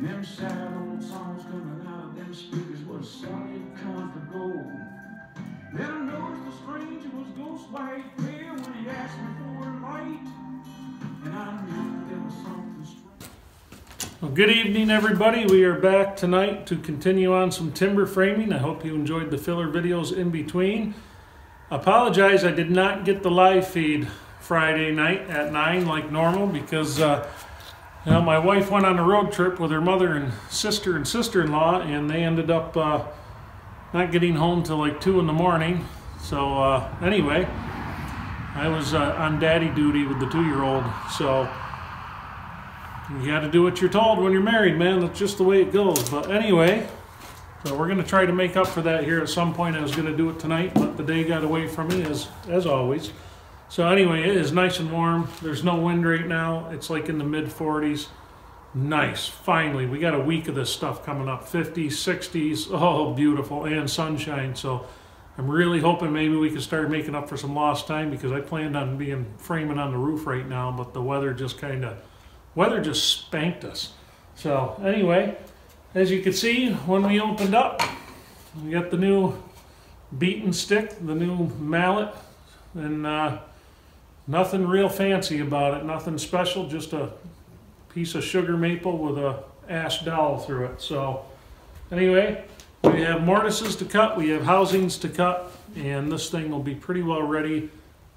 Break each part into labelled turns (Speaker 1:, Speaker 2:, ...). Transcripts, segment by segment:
Speaker 1: And them sad old songs coming out of them speakers was solid comfort gold. Then I noticed the stranger was ghost white pale when he asked me for a light. And I knew there was something strange. Well, good evening, everybody. We are back tonight to continue on some timber framing. I hope you enjoyed the filler videos in between. Apologize, I did not get the live feed Friday night at 9 like normal because my wife went on a road trip with her mother and sister-in-law, and they ended up not getting home till like 2 in the morning. So anyway, I was on daddy duty with the 2-year-old. So you got to do what you're told when you're married, man. That's just the way it goes. But anyway, so we're going to try to make up for that here at some point. I was going to do it tonight, but the day got away from me as always. So anyway, it is nice and warm. There's no wind right now. It's like in the mid 40s. Nice. Finally, we got a week of this stuff coming up. 50s, 60s. Oh, beautiful. And sunshine. So I'm really hoping maybe we can start making up for some lost time, because I planned on framing on the roof right now, but the weather just spanked us. So anyway, as you can see, when we opened up, we got the new beaten stick, the new mallet, and nothing real fancy about it, nothing special, just a piece of sugar maple with a ash dowel through it. So anyway, we have mortises to cut, we have housings to cut, and this thing will be pretty well ready.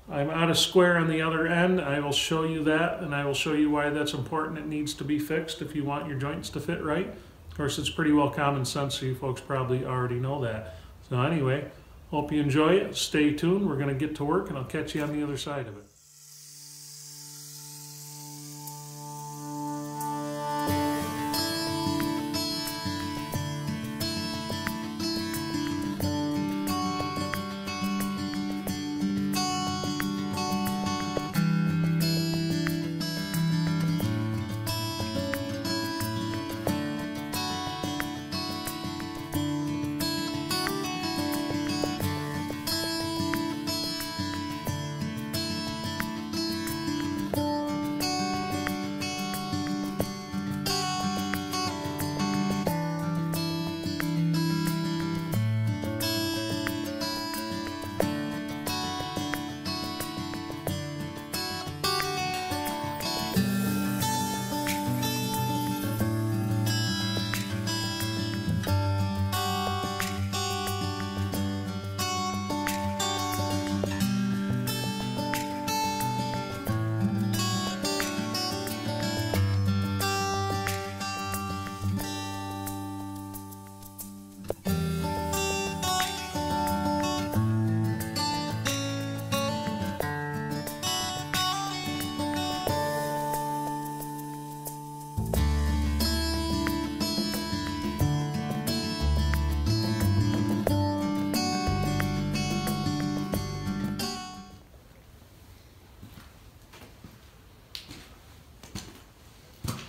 Speaker 1: I'm out of square on the other end. I will show you that, and I will show you why that's important. It needs to be fixed if you want your joints to fit right. Of course, it's pretty well common sense, so you folks probably already know that. So anyway, hope you enjoy it. Stay tuned. We're going to get to work, and I'll catch you on the other side of it.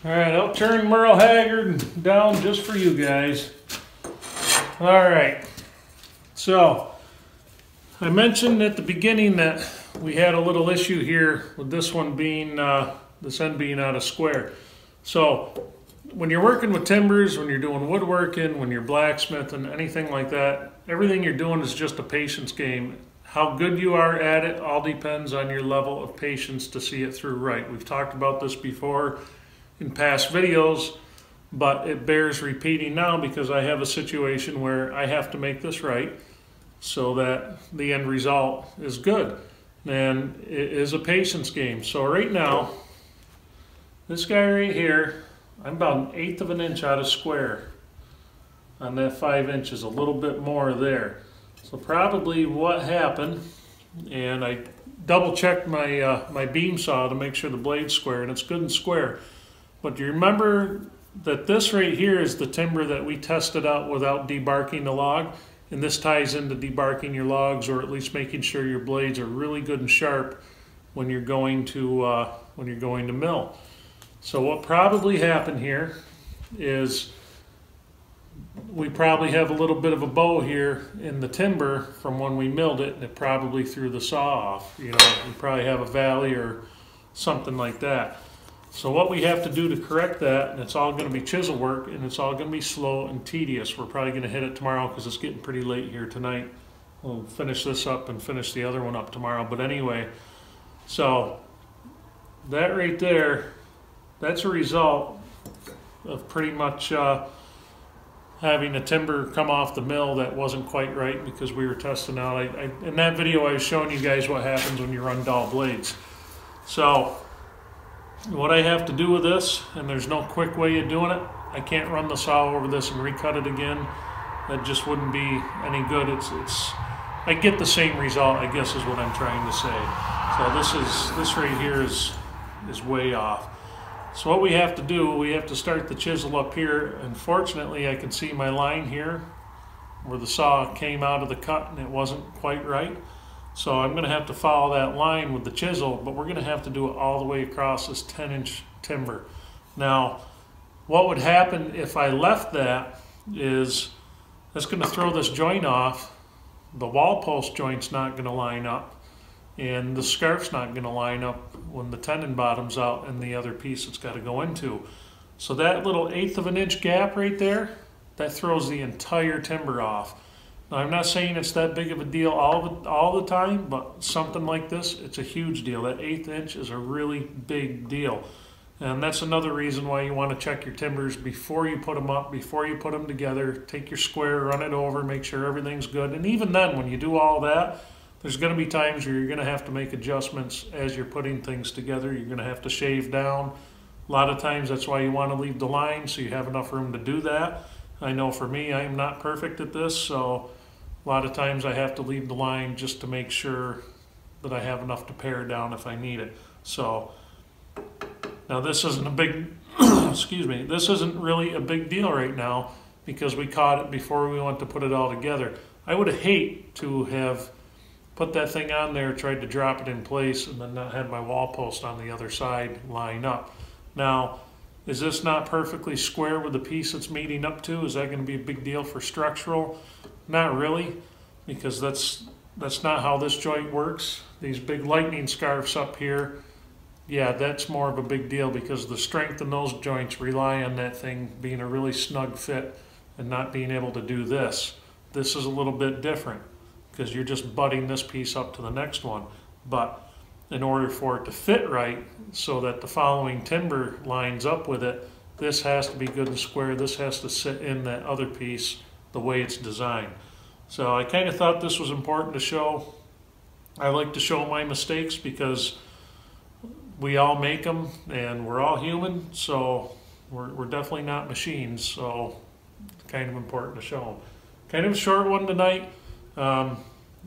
Speaker 1: All right, I'll turn Merle Haggard down just for you guys. All right, so I mentioned at the beginning that we had a little issue here with this one being, this end being out of square. So when you're working with timbers, when you're doing woodworking, when you're blacksmithing, anything like that, everything you're doing is just a patience game. How good you are at it all depends on your level of patience to see it through right. We've talked about this before in past videos, but it bears repeating now because I have a situation where I have to make this right so that the end result is good. And it is a patience game. So right now, this guy right here, I'm about 1/8 of an inch out of square on that 5 inches, a little bit more there. So probably what happened, and I double checked my my beam saw to make sure the blade's square, and it's good and square. But do you remember that this right here is the timber that we tested out without debarking the log? And this ties into debarking your logs, or at least making sure your blades are really good and sharp when you're going to mill. So what probably happened here is we probably have a little bit of a bow here in the timber from when we milled it, and it probably threw the saw off. You know, you probably have a valley or something like that. So what we have to do to correct that, and it's all going to be chisel work, and it's all going to be slow and tedious. We're probably going to hit it tomorrow because it's getting pretty late here tonight. We'll finish this up and finish the other one up tomorrow. But anyway, so that right there, that's a result of pretty much having a timber come off the mill that wasn't quite right because we were testing out. In that video I was showing you guys what happens when you run dull blades. So what I have to do with this, and there's no quick way of doing it, I can't run the saw over this and recut it again. That just wouldn't be any good. I get the same result, I guess is what I'm trying to say. So this right here is way off. So what we have to do, we have to start the chisel up here. Unfortunately, I can see my line here where the saw came out of the cut and it wasn't quite right. So I'm going to have to follow that line with the chisel, but we're going to have to do it all the way across this 10-inch timber. Now, what would happen if I left that is that's going to throw this joint off. The wall post joint's not going to line up, and the scarf's not going to line up when the tenon bottom's out and the other piece it's got to go into. So that little 1/8 of an inch gap right there, that throws the entire timber off. Now, I'm not saying it's that big of a deal all the time, but something like this, it's a huge deal. That 1/8 inch is a really big deal. And that's another reason why you want to check your timbers before you put them up, before you put them together. Take your square, run it over, make sure everything's good. And even then, when you do all that, there's going to be times where you're going to have to make adjustments as you're putting things together. You're going to have to shave down. A lot of times that's why you want to leave the line so you have enough room to do that. I know for me, I am not perfect at this, so a lot of times I have to leave the line just to make sure that I have enough to pare down if I need it. So now this isn't a big, excuse me, this isn't really a big deal right now because we caught it before we went to put it all together. I would hate to have put that thing on there, tried to drop it in place, and then not had my wall post on the other side line up. Now, is this not perfectly square with the piece it's meeting up to? Is that going to be a big deal for structural? Not really, because that's not how this joint works. These big lightning scarves up here, yeah, that's more of a big deal because the strength in those joints rely on that thing being a really snug fit and not being able to do this. This is a little bit different because you're just butting this piece up to the next one. But in order for it to fit right so that the following timber lines up with it, this has to be good and square. This has to sit in that other piece the way it's designed. So I kind of thought this was important to show. I like to show my mistakes because we all make them and we're all human, so we're definitely not machines, so it's kind of important to show them. Kind of a short one tonight.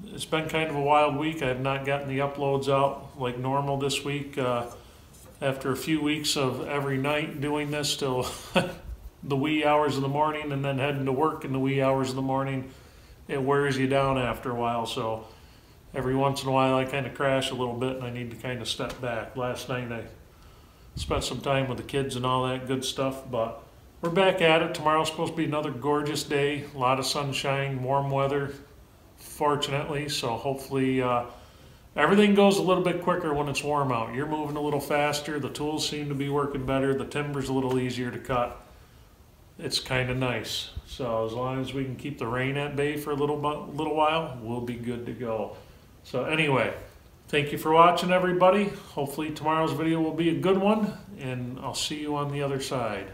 Speaker 1: It's been kind of a wild week. I have not gotten the uploads out like normal this week. After a few weeks of every night doing this till the wee hours of the morning and then heading to work in the wee hours of the morning, it wears you down after a while. So every once in a while I kind of crash a little bit and I need to kind of step back. Last night I spent some time with the kids and all that good stuff, but we're back at it. Tomorrow's supposed to be another gorgeous day. A lot of sunshine, warm weather, fortunately. So hopefully everything goes a little bit quicker when it's warm out. You're moving a little faster. The tools seem to be working better. The timber's a little easier to cut. It's kind of nice. So as long as we can keep the rain at bay for a little while, we'll be good to go. So anyway, thank you for watching, everybody. Hopefully tomorrow's video will be a good one, and I'll see you on the other side.